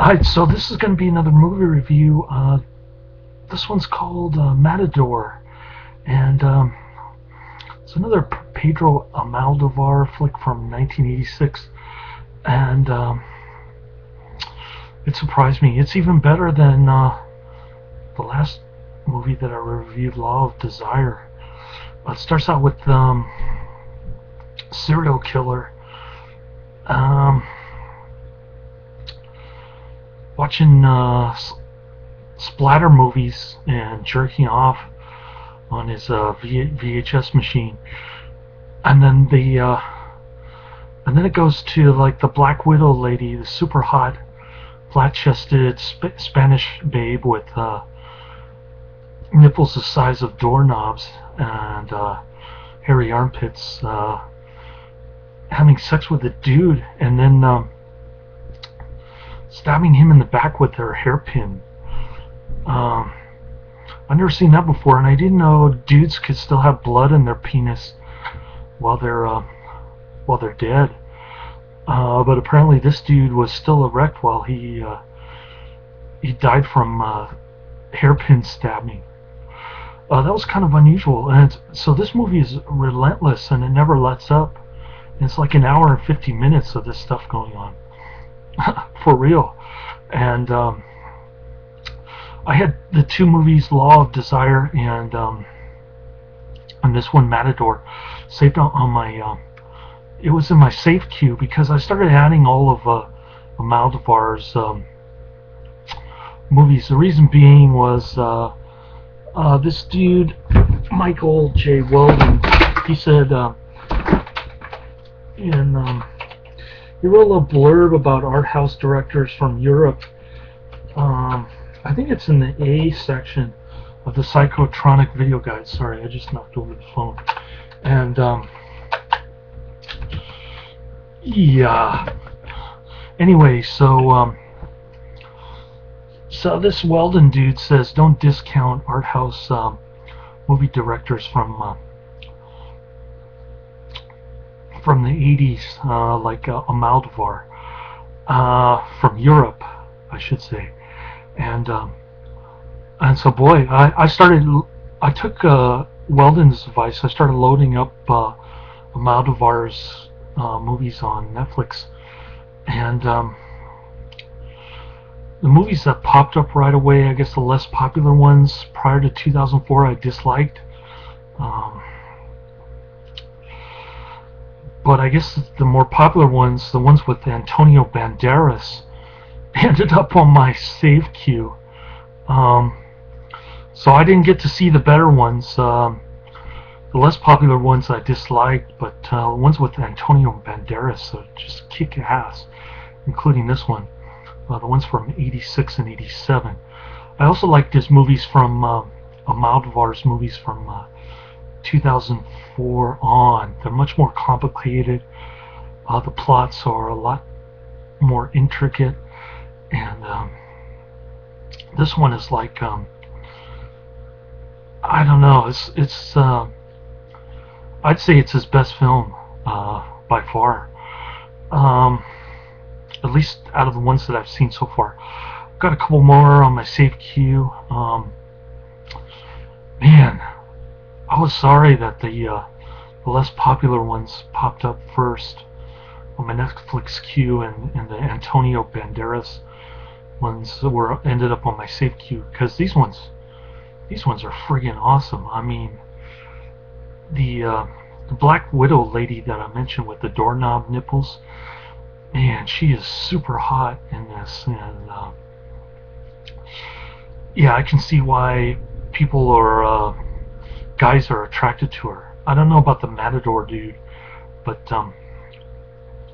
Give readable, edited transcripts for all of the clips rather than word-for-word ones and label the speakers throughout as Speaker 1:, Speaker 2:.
Speaker 1: Alright, so this is going to be another movie review. This one's called Matador, and it's another Pedro Almodóvar flick from 1986, and it surprised me. It's even better than the last movie that I reviewed, Law of Desire. It starts out with serial killer. Watching splatter movies and jerking off on his VHS machine, and then it goes to like the Black Widow lady, the super hot, flat-chested Spanish babe with nipples the size of doorknobs and hairy armpits, having sex with a dude, and then stabbing him in the back with her hairpin. I've never seen that before, and I didn't know dudes could still have blood in their penis while they're dead. But apparently, this dude was still erect while he died from hairpin stabbing. That was kind of unusual, and so this movie is relentless, and it never lets up. And it's like an hour and 50 minutes of this stuff going on. For real. And I had the two movies, Law of Desire and this one, Matador, saved on my it was in my save queue because I started adding all of Almodóvar's movies. The reason being was this dude, Michael J. Weldon, he said he wrote a little blurb about art house directors from Europe. I think it's in the A section of the Psychotronic Video Guide. Sorry, I just knocked over the phone. And yeah. Anyway, so this Weldon dude says don't discount art house movie directors from the 80s, like Almodóvar, from Europe, I should say, and so boy, I took Weldon's advice. I started loading up Almodóvar's movies on Netflix, and the movies that popped up right away, I guess the less popular ones prior to 2004, I disliked. But I guess the more popular ones, the ones with Antonio Banderas, ended up on my save queue. So I didn't get to see the better ones. The less popular ones I disliked, but the ones with Antonio Banderas just kick ass, including this one. The ones from 86 and 87. I also liked his movies from Almodóvar's movies from 2004 on. They're much more complicated. The plots are a lot more intricate, and this one is like I don't know. It's I'd say it's his best film by far. At least out of the ones that I've seen so far. I've got a couple more on my save queue. Man, I was sorry that the less popular ones popped up first on my Netflix queue, and the Antonio Banderas ones ended up on my save queue, because these ones are friggin' awesome. I mean, the Black Widow lady that I mentioned with the doorknob nipples, man, she is super hot in this, and yeah, I can see why people or guys are attracted to her. I don't know about the Matador dude, but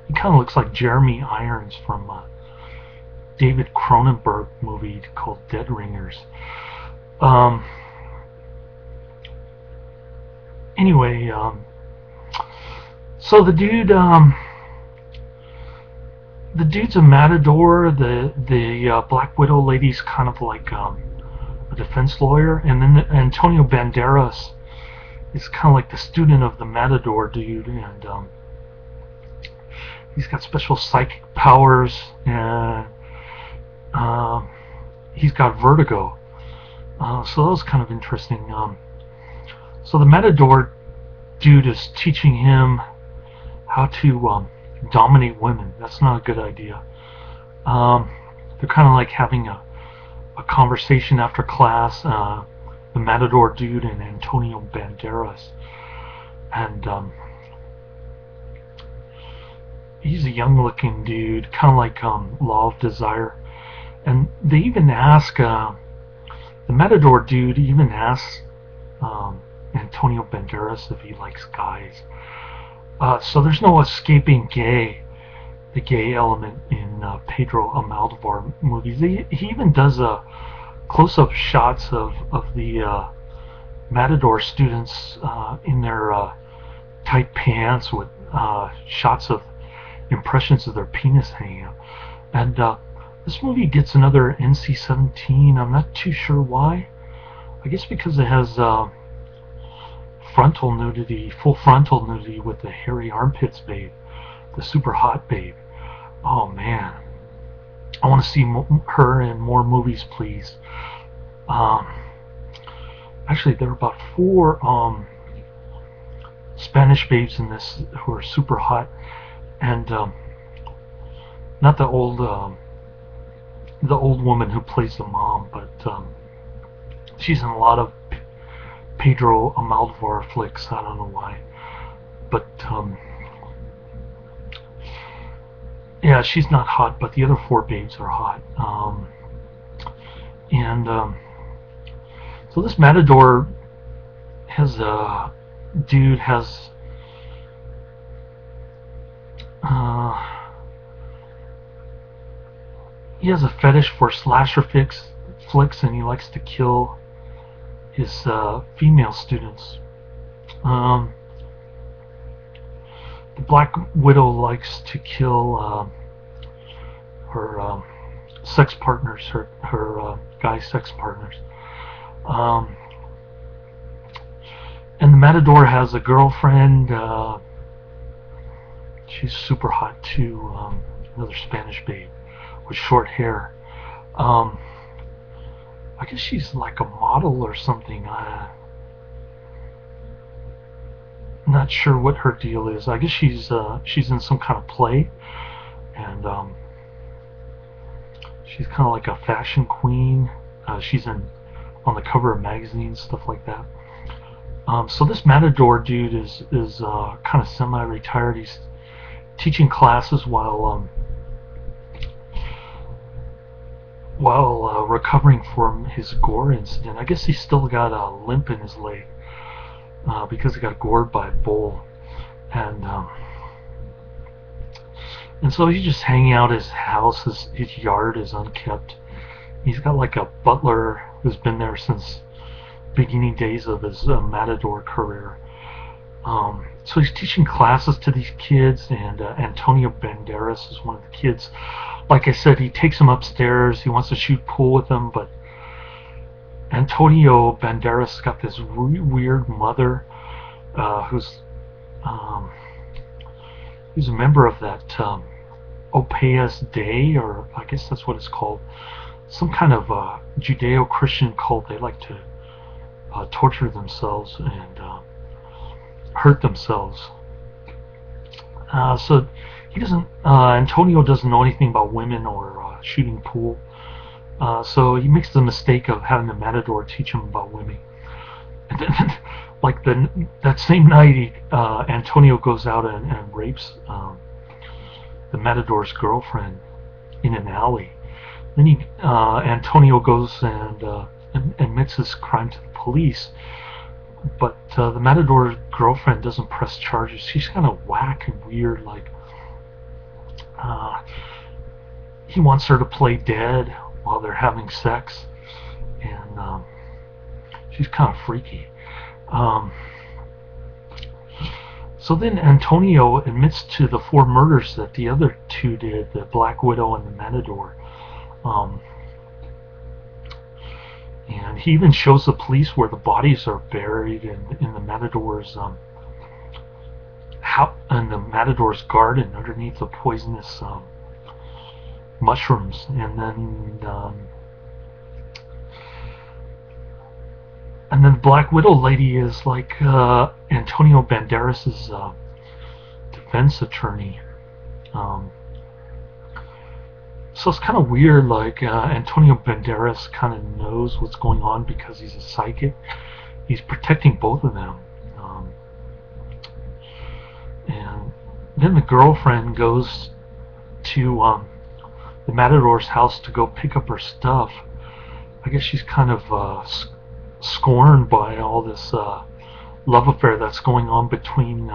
Speaker 1: he kind of looks like Jeremy Irons from David Cronenberg movie called Dead Ringers. Anyway, so the dude's a Matador. The Black Widow lady's kind of like a defense lawyer, and then Antonio Banderas is kind of like the student of the Matador dude, and he's got special psychic powers, and uh, he's got vertigo. So that was kind of interesting. So the Matador dude is teaching him how to dominate women. That's not a good idea. They're kind of like having a conversation after class. The Matador dude and Antonio Banderas, and he's a young-looking dude, kind of like Law of Desire. And they even ask the Matador dude even asks Antonio Banderas if he likes guys. So there's no escaping the gay element in Pedro Almodóvar movies. He even does close-up shots of the Matador students in their tight pants with shots of impressions of their penis hanging out. And this movie gets another NC-17. I'm not too sure why. I guess because it has frontal nudity, full frontal nudity with the hairy armpits babe, the super hot babe. Oh man, I want to see her in more movies, please. Actually, there are about 4 Spanish babes in this who are super hot, and not the old woman who plays the mom, but she's in a lot of Pedro Almodóvar flicks. I don't know why, but yeah, she's not hot, but the other 4 babes are hot. And so this Matador has dude has he has a fetish for slasher flicks, and he likes to kill his female students. The Black Widow likes to kill her sex partners, her guy sex partners. And the Matador has a girlfriend. She's super hot too. Another Spanish babe with short hair. I guess she's like a model or something. Not sure what her deal is. I guess she's in some kind of play, and she's kind of like a fashion queen. She's on the cover of magazines, stuff like that. So this Matador dude is kind of semi-retired. He's teaching classes while recovering from his gore incident. I guess he's still got a limp in his leg because he got gored by a bull, and so he's just hanging out his house. His yard is unkept. He's got like a butler who's been there since beginning days of his Matador career. So he's teaching classes to these kids, and Antonio Banderas is one of the kids. Like I said, he takes them upstairs. He wants to shoot pool with them, but Antonio Banderas got this weird mother who's a member of that Opus Dei, or I guess that's what it's called, some kind of Judeo-Christian cult. They like to torture themselves and hurt themselves. So he doesn't. Antonio doesn't know anything about women or shooting pool. So he makes the mistake of having the Matador teach him about women. And then, like that same night, Antonio goes out and rapes the Matador's girlfriend in an alley. Then Antonio goes and admits his crime to the police, but the Matador's girlfriend doesn't press charges. She's kind of whack and weird. Like he wants her to play dead while they're having sex, and she's kind of freaky. So then Antonio admits to the 4 murders that the other 2 did, the Black Widow and the Matador. And he even shows the police where the bodies are buried in the Matador's in the Matador's garden underneath the poisonous mushrooms, and then the Black Widow lady is like Antonio Banderas' defense attorney. Um, so it's kind of weird. Like Antonio Banderas kind of knows what's going on because he's a psychic. He's protecting both of them. And then the girlfriend goes to the Matador's house to go pick up her stuff. I guess she's kind of scorned by all this love affair that's going on between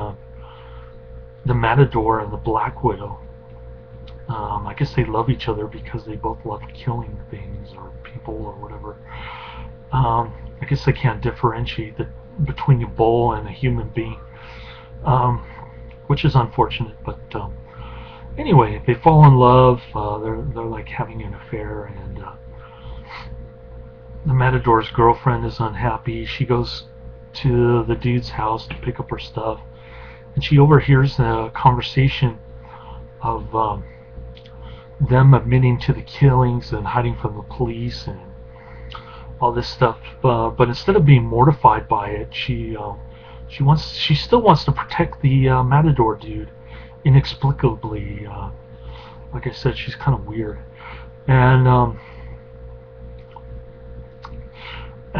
Speaker 1: the Matador and the Black Widow. I guess they love each other because they both love killing things or people or whatever. I guess they can't differentiate between a bull and a human being, which is unfortunate. But anyway, they fall in love. They're like having an affair, and the Matador's girlfriend is unhappy. She goes to the dude's house to pick up her stuff, and she overhears a conversation of them admitting to the killings and hiding from the police and all this stuff. But instead of being mortified by it, she still wants to protect the Matador dude inexplicably. Like I said, she's kind of weird, and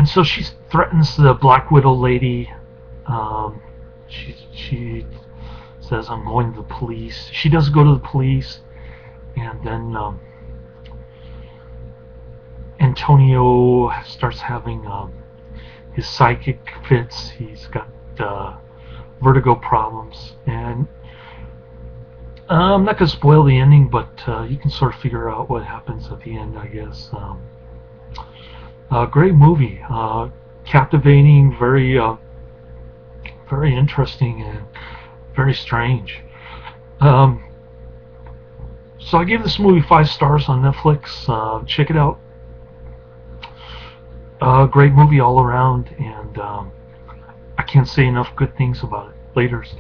Speaker 1: so she threatens the Black Widow lady. She says, "I'm going to the police." She does go to the police, and then Antonio starts having his psychic fits. He's got vertigo problems, and I'm not going to spoil the ending, but you can sort of figure out what happens at the end, I guess. Great movie, captivating, very very interesting, and very strange. So I gave this movie 5 stars on Netflix. Check it out. Great movie all around, and I can't say enough good things about it. Laters.